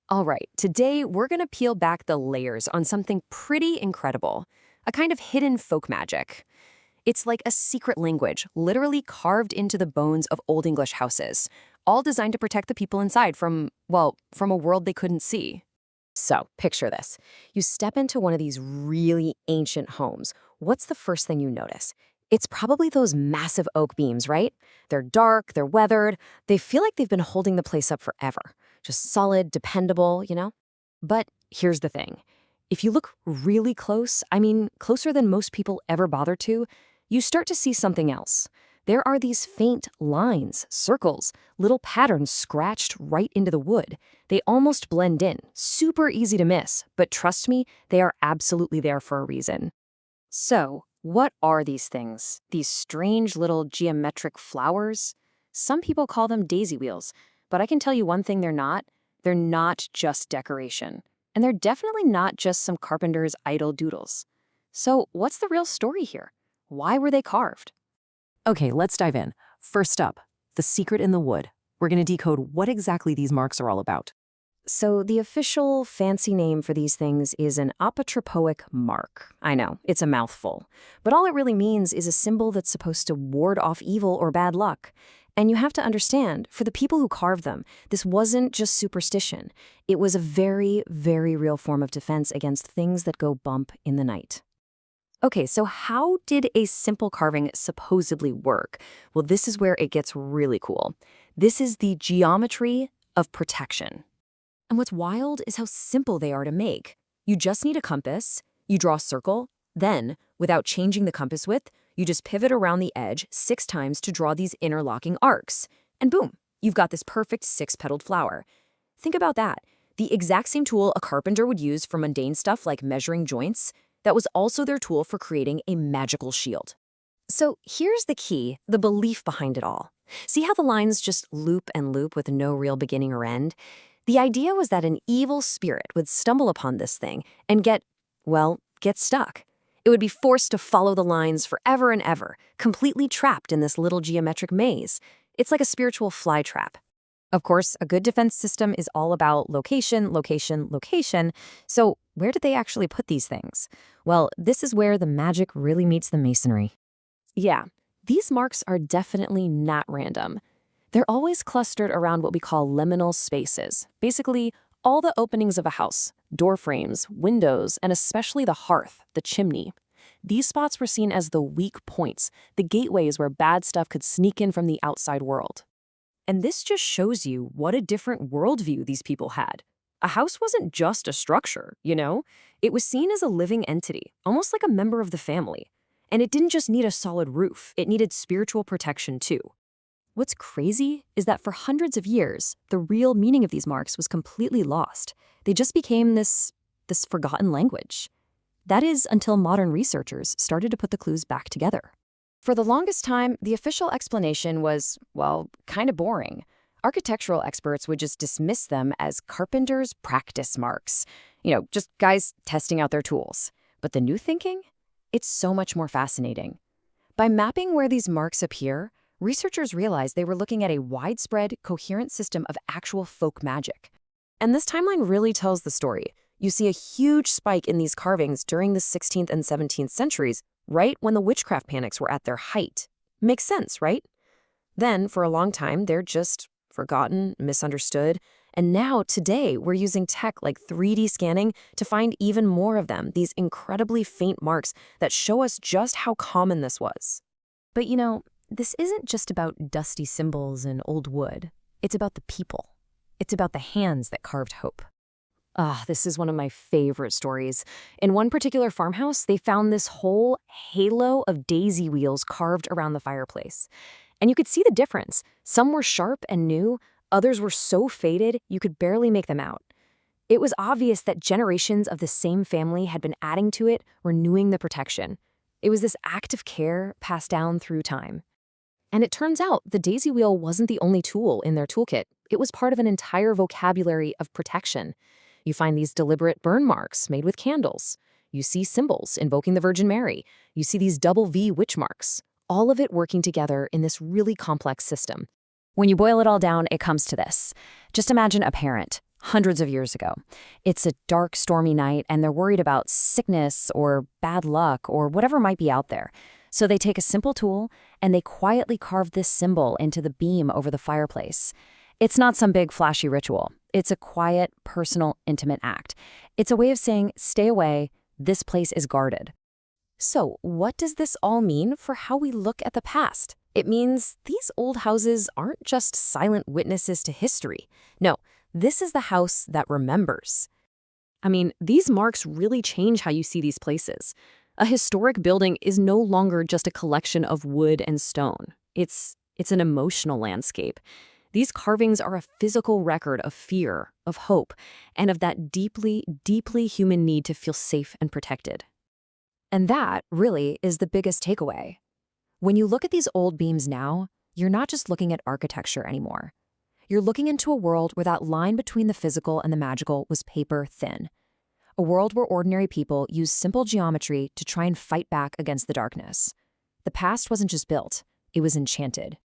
All right, today we're going to peel back the layers on something pretty incredible, a kind of hidden folk magic. It's like a secret language, literally carved into the bones of Old English houses, all designed to protect the people inside from, well, from a world they couldn't see. So, picture this. You step into one of these really ancient homes. What's the first thing you notice? It's probably those massive oak beams, right? They're dark, they're weathered, they feel like they've been holding the place up forever. Just solid, dependable. But here's the thing. If you look really close, I mean, closer than most people ever bother to, you start to see something else. There are these faint lines, circles, little patterns scratched right into the wood. They almost blend in, super easy to miss, but trust me, they are absolutely there for a reason. So, what are these things? These strange little geometric flowers? Some people call them daisy wheels, but I can tell you one thing they're not. They're not just decoration. And they're definitely not just some carpenter's idle doodles. So, what's the real story here? Why were they carved? Okay, let's dive in. First up, the secret in the wood. We're going to decode what exactly these marks are all about. So, the official fancy name for these things is an apotropoic mark. I know, it's a mouthful. But all it really means is a symbol that's supposed to ward off evil or bad luck. And you have to understand, for the people who carved them, this wasn't just superstition. It was a very, very real form of defense against things that go bump in the night. Okay, so how did a simple carving supposedly work? Well, this is where it gets really cool. This is the geometry of protection. And what's wild is how simple they are to make. You just need a compass, you draw a circle, then, without changing the compass width, you just pivot around the edge 6 times to draw these interlocking arcs. And boom, you've got this perfect 6-petaled flower. Think about that. The exact same tool a carpenter would use for mundane stuff like measuring joints, that was also their tool for creating a magical shield. So here's the key, the belief behind it all. See how the lines just loop and loop with no real beginning or end? The idea was that an evil spirit would stumble upon this thing and get stuck. It would be forced to follow the lines forever and ever, completely trapped in this little geometric maze. It's like a spiritual fly trap. Of course, a good defense system is all about location, location, location. So where did they actually put these things? Well, this is where the magic really meets the masonry. Yeah, these marks are definitely not random. They're always clustered around what we call liminal spaces. Basically, all the openings of a house, door frames, windows, and especially the hearth, the chimney. These spots were seen as the weak points, the gateways where bad stuff could sneak in from the outside world. And this just shows you what a different worldview these people had. A house wasn't just a structure. It was seen as a living entity, almost like a member of the family. And it didn't just need a solid roof, it needed spiritual protection too. What's crazy is that for hundreds of years, the real meaning of these marks was completely lost. They just became this forgotten language. That is until modern researchers started to put the clues back together. For the longest time, the official explanation was, kind of boring. Architectural experts would just dismiss them as carpenters' practice marks. Just guys testing out their tools. But the new thinking? It's so much more fascinating. By mapping where these marks appear, researchers realized they were looking at a widespread, coherent system of actual folk magic. And this timeline really tells the story. You see a huge spike in these carvings during the 16th and 17th centuries, right when the witchcraft panics were at their height. Makes sense, right? Then, for a long time, they're just forgotten, misunderstood, and now, today, we're using tech like 3D scanning to find even more of them, these incredibly faint marks that show us just how common this was. But this isn't just about dusty symbols and old wood. It's about the people. It's about the hands that carved hope. This is one of my favorite stories. In one particular farmhouse, they found this whole halo of daisy wheels carved around the fireplace. And you could see the difference. Some were sharp and new, others were so faded you could barely make them out. It was obvious that generations of the same family had been adding to it, renewing the protection. It was this act of care passed down through time. And it turns out the daisy wheel wasn't the only tool in their toolkit. It was part of an entire vocabulary of protection. You find these deliberate burn marks made with candles. You see symbols invoking the Virgin Mary. You see these double V witch marks. All of it working together in this really complex system. When you boil it all down, it comes to this. Just imagine a parent, hundreds of years ago. It's a dark, stormy night, and they're worried about sickness or bad luck or whatever might be out there. So they take a simple tool and they quietly carve this symbol into the beam over the fireplace. It's not some big flashy ritual. It's a quiet, personal, intimate act. It's a way of saying, stay away, this place is guarded. So, what does this all mean for how we look at the past? It means these old houses aren't just silent witnesses to history. No, this is the house that remembers. I mean, these marks really change how you see these places. A historic building is no longer just a collection of wood and stone. It's an emotional landscape. These carvings are a physical record of fear, of hope, and of that deeply, deeply human need to feel safe and protected. And that, really, is the biggest takeaway. When you look at these old beams now, you're not just looking at architecture anymore. You're looking into a world where that line between the physical and the magical was paper thin. A world where ordinary people used simple geometry to try and fight back against the darkness. The past wasn't just built, it was enchanted.